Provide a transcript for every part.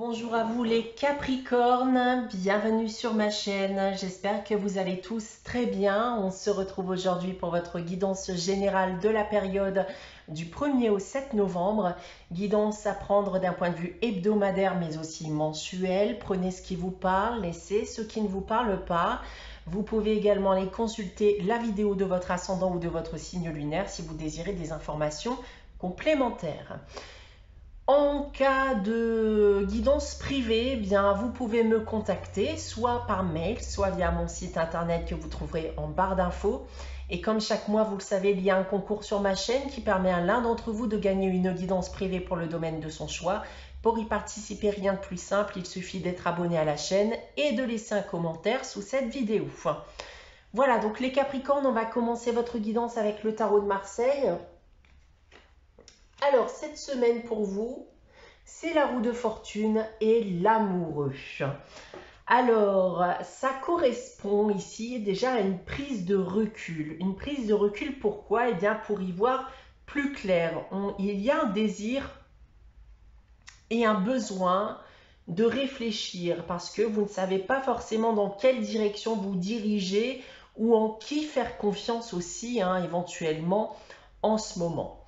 Bonjour à vous les Capricornes, bienvenue sur ma chaîne, j'espère que vous allez tous très bien. On se retrouve aujourd'hui pour votre guidance générale de la période du 1er au 7 novembre. Guidance à prendre d'un point de vue hebdomadaire mais aussi mensuel. Prenez ce qui vous parle, laissez ce qui ne vous parle pas. Vous pouvez également aller consulter la vidéo de votre ascendant ou de votre signe lunaire si vous désirez des informations complémentaires. En cas de guidance privée, eh bien, vous pouvez me contacter soit par mail, soit via mon site internet que vous trouverez en barre d'infos. Et comme chaque mois, vous le savez, il y a un concours sur ma chaîne qui permet à l'un d'entre vous de gagner une guidance privée pour le domaine de son choix. Pour y participer, rien de plus simple, il suffit d'être abonné à la chaîne et de laisser un commentaire sous cette vidéo. Voilà, donc les Capricornes, on va commencer votre guidance avec le tarot de Marseille. Alors, cette semaine pour vous, c'est la roue de fortune et l'amoureux. Alors, ça correspond ici déjà à une prise de recul. Une prise de recul, pourquoi? Eh bien, pour y voir plus clair. Il y a un désir et un besoin de réfléchir parce que vous ne savez pas forcément dans quelle direction vous dirigez ou en qui faire confiance aussi, éventuellement, en ce moment.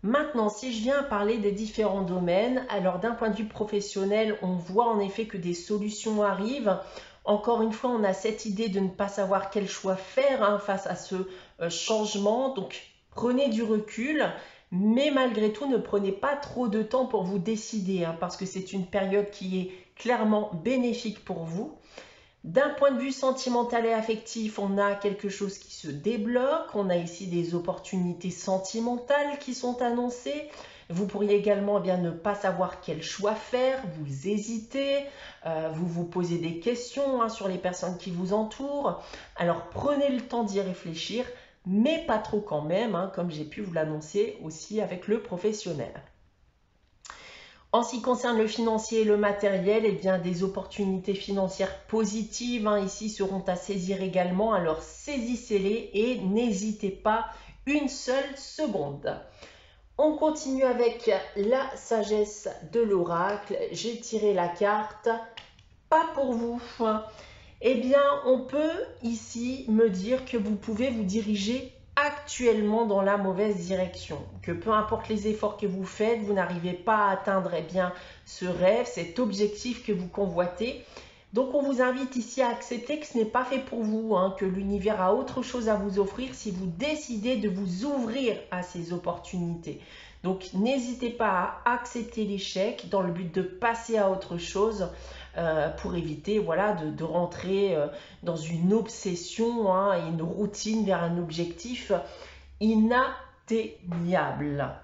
Maintenant, si je viens parler des différents domaines, alors d'un point de vue professionnel, on voit en effet que des solutions arrivent. Encore une fois, on a cette idée de ne pas savoir quel choix faire face à ce changement. Donc, prenez du recul, mais malgré tout, ne prenez pas trop de temps pour vous décider, parce que c'est une période qui est clairement bénéfique pour vous. D'un point de vue sentimental et affectif, on a quelque chose qui se débloque. On a ici des opportunités sentimentales qui sont annoncées. Vous pourriez également ne pas savoir quel choix faire, vous hésitez, vous vous posez des questions sur les personnes qui vous entourent. Alors prenez le temps d'y réfléchir, mais pas trop quand même, comme j'ai pu vous l'annoncer aussi avec le professionnel. En ce qui concerne le financier et le matériel, eh bien, des opportunités financières positives ici seront à saisir également. Alors saisissez-les et n'hésitez pas une seule seconde. On continue avec la sagesse de l'oracle. J'ai tiré la carte « Pas pour vous ». Eh bien, on peut ici me dire que vous pouvez vous diriger actuellement dans la mauvaise direction, que peu importe les efforts que vous faites, vous n'arrivez pas à atteindre ce rêve, cet objectif que vous convoitez. Donc on vous invite ici à accepter que ce n'est pas fait pour vous, que l'univers a autre chose à vous offrir si vous décidez de vous ouvrir à ces opportunités. Donc n'hésitez pas à accepter l'échec dans le but de passer à autre chose pour éviter de rentrer dans une obsession et une routine vers un objectif inatteignable.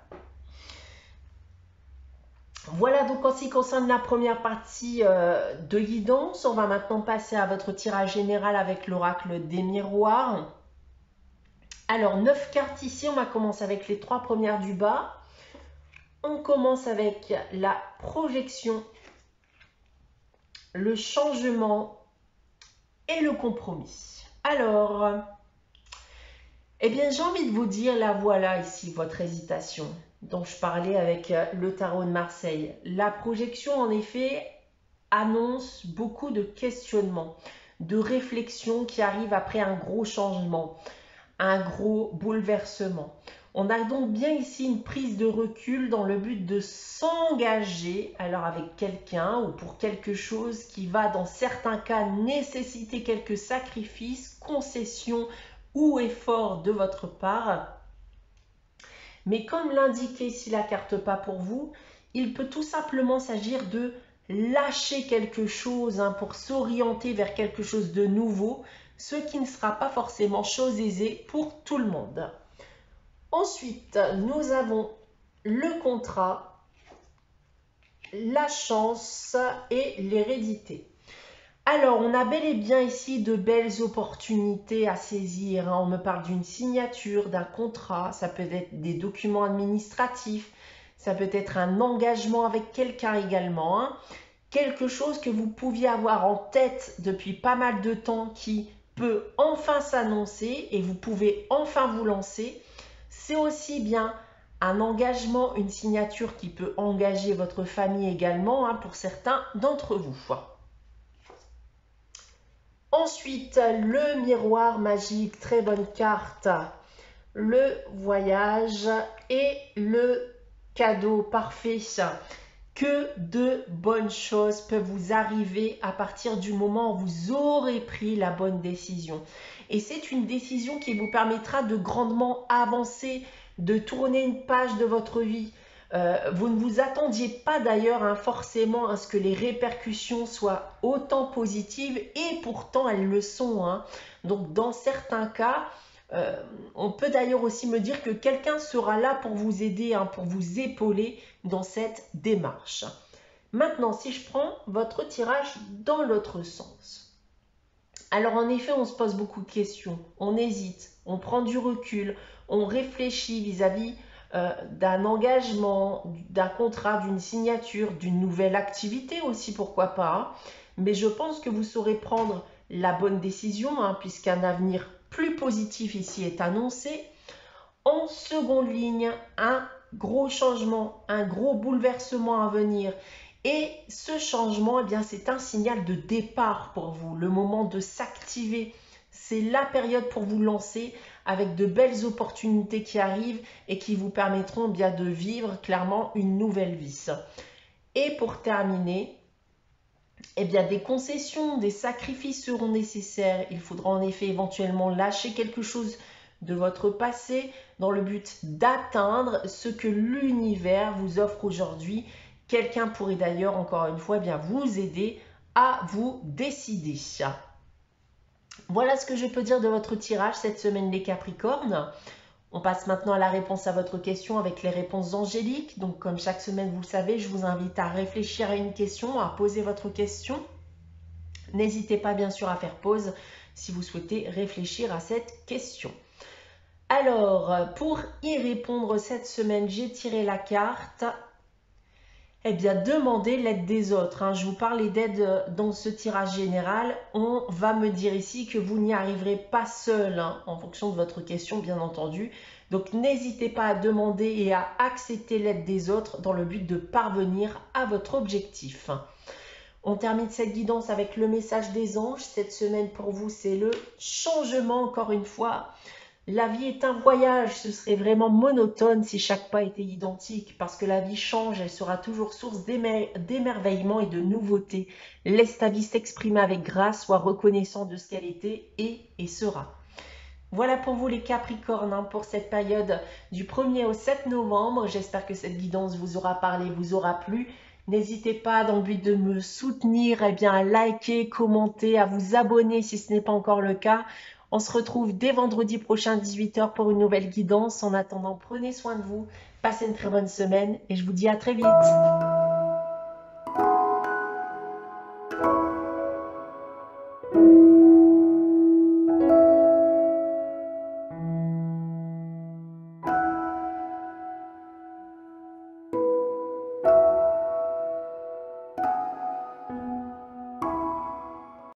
Voilà donc en ce qui concerne la première partie de guidance. On va maintenant passer à votre tirage général avec l'oracle des miroirs. Alors 9 cartes ici, on va commencer avec les 3 premières du bas. On commence avec la projection, le changement et le compromis. Alors, eh bien j'ai envie de vous dire, la voilà ici votre hésitation dont je parlais avec le tarot de Marseille. La projection en effet annonce beaucoup de questionnements, de réflexions qui arrivent après un gros changement, un gros bouleversement. On a donc bien ici une prise de recul dans le but de s'engager alors avec quelqu'un ou pour quelque chose qui va dans certains cas nécessiter quelques sacrifices, concessions ou efforts de votre part. Mais comme l'indiquait ici la carte pas pour vous, il peut tout simplement s'agir de lâcher quelque chose pour s'orienter vers quelque chose de nouveau, ce qui ne sera pas forcément chose aisée pour tout le monde. Ensuite, nous avons le contrat, la chance et l'hérédité. Alors, on a bel et bien ici de belles opportunités à saisir. On me parle d'une signature, d'un contrat, ça peut être des documents administratifs, ça peut être un engagement avec quelqu'un également. Quelque chose que vous pouviez avoir en tête depuis pas mal de temps qui peut enfin s'annoncer et vous pouvez enfin vous lancer. C'est aussi bien un engagement, une signature qui peut engager votre famille également, hein, pour certains d'entre vous. Ensuite, le miroir magique, très bonne carte. Le voyage et le cadeau parfait. Que de bonnes choses peuvent vous arriver à partir du moment où vous aurez pris la bonne décision. Et c'est une décision qui vous permettra de grandement avancer, de tourner une page de votre vie. Vous ne vous attendiez pas d'ailleurs, hein, forcément à ce que les répercussions soient autant positives, et pourtant elles le sont, hein. Donc dans certains cas, on peut d'ailleurs aussi me dire que quelqu'un sera là pour vous aider, hein, pour vous épauler dans cette démarche. Maintenant, si je prends votre tirage dans l'autre sens. Alors en effet, on se pose beaucoup de questions, on hésite, on prend du recul, on réfléchit vis-à-vis d'un engagement, d'un contrat, d'une signature, d'une nouvelle activité aussi, pourquoi pas, hein. Mais je pense que vous saurez prendre la bonne décision, hein, puisqu'un avenir plus positif ici est annoncé. En seconde ligne, un gros changement, un gros bouleversement à venir. Et ce changement, eh bien, c'est un signal de départ pour vous, le moment de s'activer. C'est la période pour vous lancer avec de belles opportunités qui arrivent et qui vous permettront bien de vivre clairement une nouvelle vie. Et pour terminer, eh bien, des concessions, des sacrifices seront nécessaires. Il faudra en effet éventuellement lâcher quelque chose de votre passé dans le but d'atteindre ce que l'univers vous offre aujourd'hui. Quelqu'un pourrait d'ailleurs, encore une fois, bien vous aider à vous décider. Voilà ce que je peux dire de votre tirage cette semaine, les Capricornes. On passe maintenant à la réponse à votre question avec les réponses angéliques. Donc comme chaque semaine, vous le savez, je vous invite à réfléchir à une question, à poser votre question. N'hésitez pas bien sûr à faire pause si vous souhaitez réfléchir à cette question. Alors, pour y répondre cette semaine, j'ai tiré la carte. Eh bien, demandez l'aide des autres, hein. Je vous parlais d'aide dans ce tirage général. On va me dire ici que vous n'y arriverez pas seul, hein, en fonction de votre question, bien entendu. Donc, n'hésitez pas à demander et à accepter l'aide des autres dans le but de parvenir à votre objectif. On termine cette guidance avec le message des anges. Cette semaine, pour vous, c'est le changement, encore une fois. La vie est un voyage, ce serait vraiment monotone si chaque pas était identique, parce que la vie change, elle sera toujours source d'émerveillement et de nouveautés. Laisse ta vie s'exprimer avec grâce, sois reconnaissant de ce qu'elle était et sera. Voilà pour vous les Capricornes, hein, pour cette période du 1er au 7 novembre. J'espère que cette guidance vous aura parlé, vous aura plu. N'hésitez pas, dans le but de me soutenir, eh bien, à liker, commenter, à vous abonner si ce n'est pas encore le cas. On se retrouve dès vendredi prochain 18 h pour une nouvelle guidance. En attendant, prenez soin de vous, passez une très bonne semaine et je vous dis à très vite.